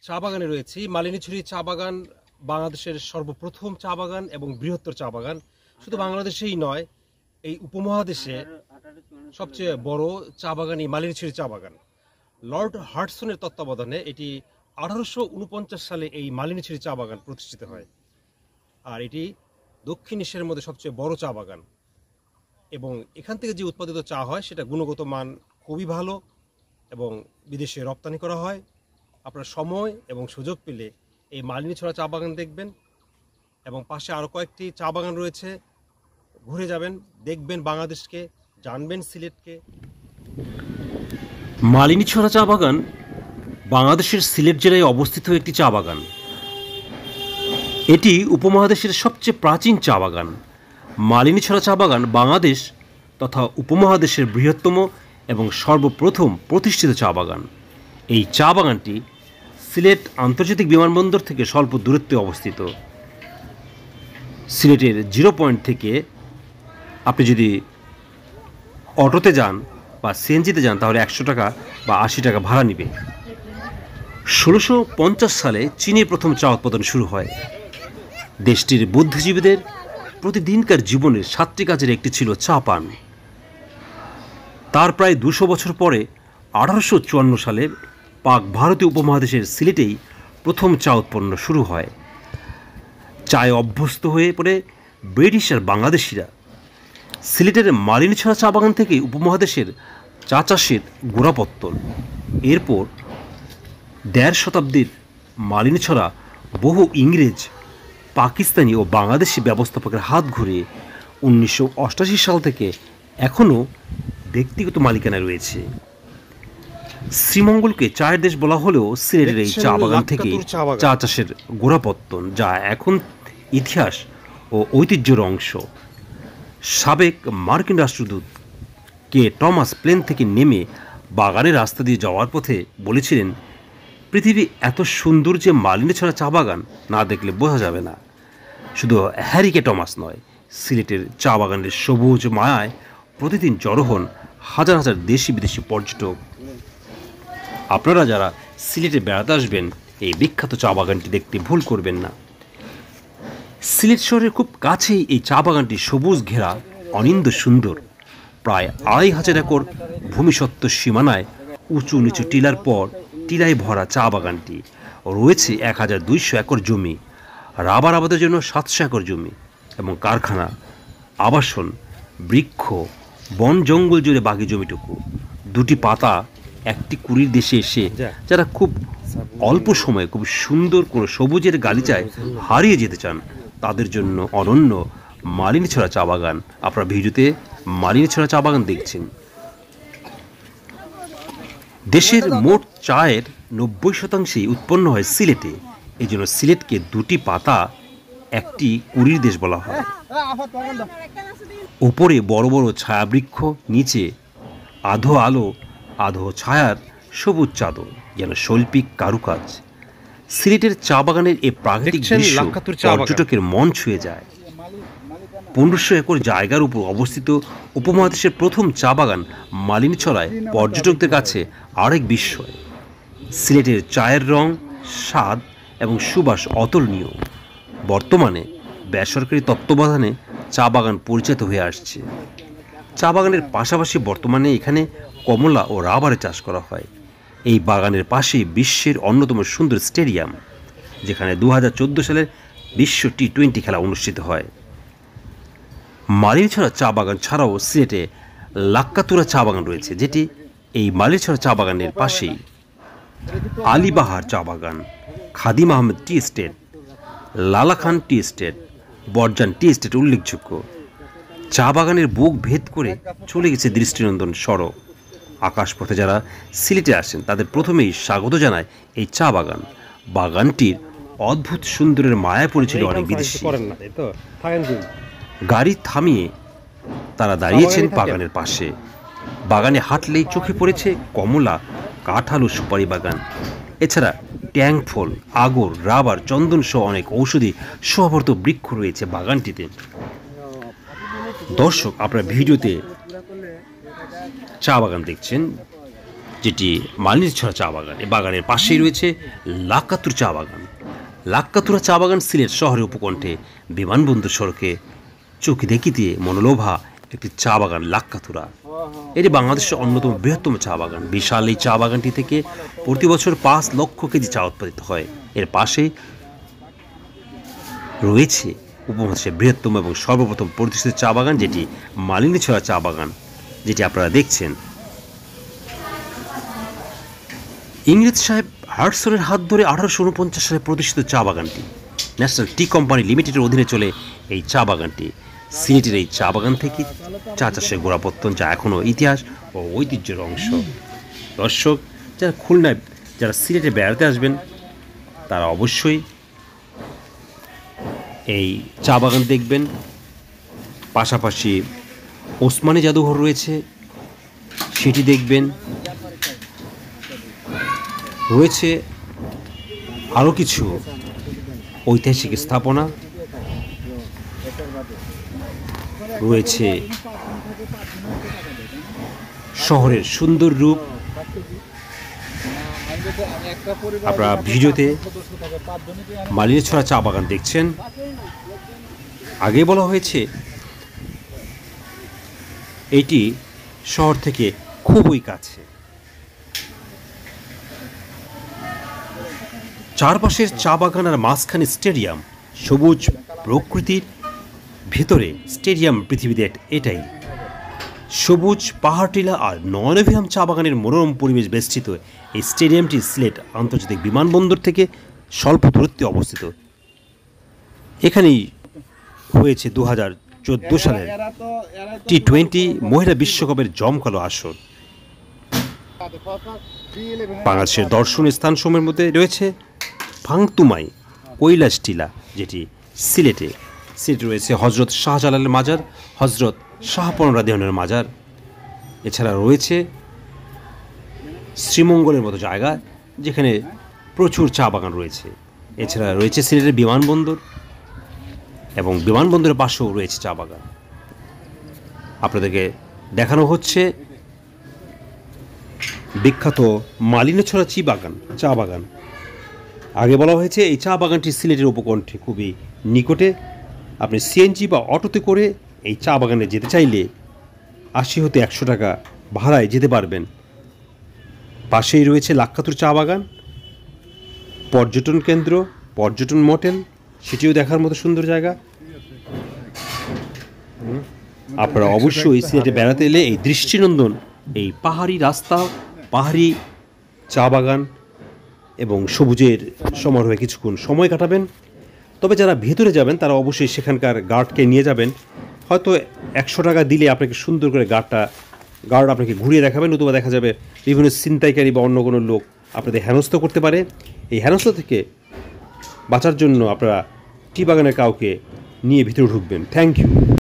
চা বাগানে রয়েছি। মালিনীছড়ি চা বাগান বাংলাদেশের সর্বপ্রথম চা বাগান এবং বৃহত্তর চা বাগান। শুধু বাংলাদেশেই নয়, এই উপমহাদেশে সবচেয়ে বড় চা বাগানই মালিনীছড়ি চা বাগান। লর্ড হার্টসনের তত্ত্বাবধানে এটি 1849 সালে এই মালিনীছড়ি চা বাগান প্রতিষ্ঠিত হয়। আর এটি দক্ষিণ এশিয়ার মধ্যে সবচেয়ে বড় চা বাগান এবং এখান থেকে যে উৎপাদিত চা হয় সেটা গুণগত মান খুবই ভালো এবং বিদেশে রপ্তানি করা হয়। আপনার সময় এবং সুযোগ পেলে এই মালিনীছড়া চা বাগান দেখবেন এবং পাশে আরও কয়েকটি চা বাগান রয়েছে, ঘুরে যাবেন, দেখবেন বাংলাদেশকে, জানবেন সিলেটকে। মালিনীছড়া চা বাগান বাংলাদেশের সিলেট জেলায় অবস্থিত একটি চা বাগান। এটি উপমহাদেশের সবচেয়ে প্রাচীন চা বাগান। মালিনীছড়া চা বাগান বাংলাদেশ তথা উপমহাদেশের বৃহত্তম এবং সর্বপ্রথম প্রতিষ্ঠিত চা বাগান। এই চা বাগানটি সিলেট আন্তর্জাতিক বিমানবন্দর থেকে স্বল্প দূরত্বে অবস্থিত। সিলেটের 0 পয়েন্ট থেকে আপনি যদি অটোতে যান বা সিএনজিতে যান তাহলে 100 টাকা বা 80 টাকা ভাড়া নেবে। 1650 সালে চীনে প্রথম চা উৎপাদন শুরু হয়। দেশটির বুদ্ধিজীবীদের প্রতিদিনকার জীবনের 7টি কাজের একটি ছিল চা পান। তার প্রায় 200 বছর পরে 1854 সালে পাক ভারতীয় উপমহাদেশের সিলেটেই প্রথম চা উৎপন্ন শুরু হয়। চায়ে অভ্যস্ত হয়ে পড়ে ব্রিটিশ আর বাংলাদেশিরা। সিলেটের মালিনীছড়া চা বাগান থেকে উপমহাদেশের চা চাষের গোড়াপত্তন। এরপর 1.5 শতাব্দীর মালিনীছড়া বহু ইংরেজ, পাকিস্তানি ও বাংলাদেশি ব্যবস্থাপকের হাত ঘুরে 1988 সাল থেকে এখনও ব্যক্তিগত মালিকানা রয়েছে। শ্রীমঙ্গলকে চায়ের দেশ বলা হলেও সিলেটের এই চা বাগান থেকে চা চাষের গোড়াপত্তন, যা এখন ইতিহাস ও ঐতিহ্যের অংশ। সাবেক মার্কিন রাষ্ট্রদূত কে টমাস প্লেন থেকে নেমে বাগানের রাস্তা দিয়ে যাওয়ার পথে বলেছিলেন, পৃথিবী এত সুন্দর যে মালিনীছড়া চা বাগান না দেখলে বোঝা যাবে না। শুধু হ্যারি কে টমাস নয়, সিলেটের চা বাগানের সবুজ মায়ায় প্রতিদিন জড়ো হন হাজার হাজার দেশি বিদেশি পর্যটক। আপনারা যারা সিলেটে বেড়াতে আসবেন এই বিখ্যাত চা বাগানটি দেখতে ভুল করবেন না। সিলেট শহরের খুব কাছেই এই চা বাগানটি সবুজ ঘেরা, অনিন্দ্য সুন্দর। প্রায় 2500 একর ভূমিসত্ত্ব সীমানায় উঁচু নিচু টিলার পর টিলায় ভরা চা বাগানটি। রয়েছে 1200 একর জমি, রাবার আবাদের জন্য 700 একর জমি এবং কারখানা, আবাসন, বৃক্ষ, বন জঙ্গল জুড়ে বাকি জমিটুকু। 2টি পাতা একটি কুড়ির দেশে এসে যারা খুব অল্প সময়ে খুব সুন্দর করে সবুজের গালিচায় হারিয়ে যেতে চান তাদের জন্য অনন্য মালিনীছড়া চা বাগান। আপনারা ভিডিওতে মালিনীছড়া চা বাগান দেখছেন। দেশের মোট চায়ের 90% উৎপন্ন হয় সিলেটে। এই জন্য সিলেটকে 2টি পাতা একটি কুড়ির দেশ বলা হয়। ওপরে বড় বড় ছায়াবৃক্ষ, নিচে আধো আলো আধো ছায়ার সবুজ চাদর, যেন শৈল্পিক কারুকাজ। সিলেটের চা বাগানের এই প্রাকৃতিক দৃশ্য পর্যটকের মন ছুঁয়ে যায়। 1500 একর জায়গার উপর অবস্থিত উপমহাদেশের প্রথম চা বাগান মালিনীছড়ায় পর্যটকদের কাছে আরেক বিস্ময়। সিলেটের চায়ের রং, স্বাদ এবং সুবাস অতুলনীয়। বর্তমানে বেসরকারি তত্ত্বাবধানে চা বাগান পরিচিত হয়ে আসছে। চা বাগানের পাশাপাশি বর্তমানে এখানে কমলা ও রাবারের চাষ করা হয়। এই বাগানের পাশেই বিশ্বের অন্যতম সুন্দর স্টেডিয়াম, যেখানে 2014 সালের বিশ্ব টি20 খেলা অনুষ্ঠিত হয়। মালিনীছড়া চা বাগান ছাড়াও সিলেটে লাক্কাতুরা চা বাগান রয়েছে, যেটি এই মালিনীছড়া চা বাগানের পাশেই। আলীবাহার চা বাগান, Khadim Ahmed tea estate, Lalakhan tea estate, Barjan tea estate উল্লেখযোগ্য। চা বাগানের বুক ভেদ করে চলে গেছে দৃষ্টিনন্দন সড়ক। আকাশপথে যারা সিলেটে আসেন তাদের প্রথমেই স্বাগত জানায় এই চা বাগান। বাগানটির অদ্ভুত সুন্দরের মায়া পড়েছিল অনেক বিদেশি। গাড়ি থামিয়ে তারা দাঁড়িয়েছেন বাগানের পাশে। বাগানে হাঁটলেই চোখে পড়েছে কমলা, কাঁঠাল ও সুপারি বাগান। এছাড়া ট্যাং ফল, আগর, রাবার, চন্দন সহ অনেক ঔষধি সহবর্ত বৃক্ষ রয়েছে বাগানটিতে। দর্শক, আপনারা ভিডিওতে চা বাগান দেখছেন। যেটি মালিনীছড়া চা বাগান। এই বাগানের পাশেই রয়েছে লাক্কাতুর চা বাগান। লাক্কাতুরা চা বাগান সিলেট শহরের উপকণ্ঠে বিমানবন্দর সড়কে চোখে দেখিতে মনোলোভা একটি চা বাগান লাক্কাতুরা। এটি বাংলাদেশের অন্যতম বৃহত্তম চা বাগান। বিশাল এই চা বাগানটি থেকে প্রতি বছর 5 লক্ষ কেজি চা উৎপাদিত হয়। এর পাশে রয়েছে উপমহাদেশের বৃহত্তম এবং সর্বপ্রথম প্রতিষ্ঠিত চা বাগান, যেটি মালিনীছড়া চা বাগান, যেটি আপনারা দেখছেন। ইংরেজ সাহেব হার্টসনের হাত ধরে 1849 সালে প্রতিষ্ঠিত চা বাগানটি। ন্যাশনাল টি কোম্পানি লিমিটেডের অধীনে চলে এই চা বাগানটি। সিলেটের এই চা বাগান থেকে চা চাষের গোড়াপত্তন, যা এখনও ইতিহাস ও ঐতিহ্যের অংশ। দর্শক, যারা খুলনায় যারা সিলেটে বেড়াতে আসবেন তারা অবশ্যই এই চা বাগান দেখবেন। পাশাপাশি ওসমানী জাদুঘর রয়েছে, সেটি দেখবেন। রয়েছে আরও কিছু ঐতিহাসিক স্থাপনা, রয়েছে শহরের সুন্দর রূপ। আপনারা ভিডিওতে মালিনীছড়া চা বাগান দেখছেন। আগে বলা হয়েছে এটি শহর থেকে খুবই কাছে। চারপাশের চা বাগান আর মাঝখানে স্টেডিয়াম, সবুজ প্রকৃতির ভেতরে স্টেডিয়াম পৃথিবীতে এটাই। সবুজ পাহাড় টিলা আর নয়নভিরাম চা বাগানের মনোরম পরিবেশ বেষ্টিত এই স্টেডিয়ামটি সিলেট আন্তর্জাতিক বিমানবন্দর থেকে স্বল্প দূরত্বে অবস্থিত। এখানেই হয়েছে 2014 সালের T20 মহিলা বিশ্বকাপের জমকালো আসর। বাংলাদেশের দর্শনীয় স্থানসমূহের মধ্যে রয়েছে ভাংতুমাই কৈলাস টিলা, যেটি সিলেটে রয়েছে হজরত শাহজালালের মাজার, হজরত শাহপরান রাদিয়াল্লাহু আনহুর মাজার। এছাড়া রয়েছে শ্রীমঙ্গলের মতো জায়গা, যেখানে প্রচুর চা বাগান রয়েছে। এছাড়া রয়েছে সিলেটের বিমানবন্দর, এবং বিমানবন্দরের পাশেও রয়েছে চা বাগান। আপনাদেরকে দেখানো হচ্ছে বিখ্যাত মালিনীছড়া চা বাগান। আগে বলা হয়েছে এই চা বাগানটি সিলেটের উপকণ্ঠে খুবই নিকটে। আপনি সিএনজি বা অটোতে করে এই চা বাগানে যেতে চাইলে 80 হতে 100 টাকা ভাড়ায় যেতে পারবেন। পাশেই রয়েছে লাক্কাতুর চা বাগান, পর্যটন কেন্দ্র, পর্যটন মোটেল, সেটিও দেখার মতো সুন্দর জায়গা। আপনারা অবশ্যই সিলেটে বেড়াতে এলে এই দৃষ্টিনন্দন এই পাহাড়ি রাস্তা, পাহাড়ি চা বাগান এবং সবুজের সমারোহে কিছুক্ষণ সময় কাটাবেন। তবে যারা ভেতরে যাবেন তারা অবশ্যই সেখানকার গার্ডকে নিয়ে যাবেন। হয়তো 100 টাকা দিলে আপনাকে সুন্দর করে গার্ড আপনাকে ঘুরিয়ে দেখাবেন, নতুবা দেখা যাবে বিভিন্ন ছিনতাইকারী বা অন্য কোনো লোক আপনাদের হেনস্থা করতে পারে। এই হেনস্থা থেকে বাঁচার জন্য আপনারা টি বাগানের কাউকে নিয়ে ভিতরে ঢুকবেন। Thank you.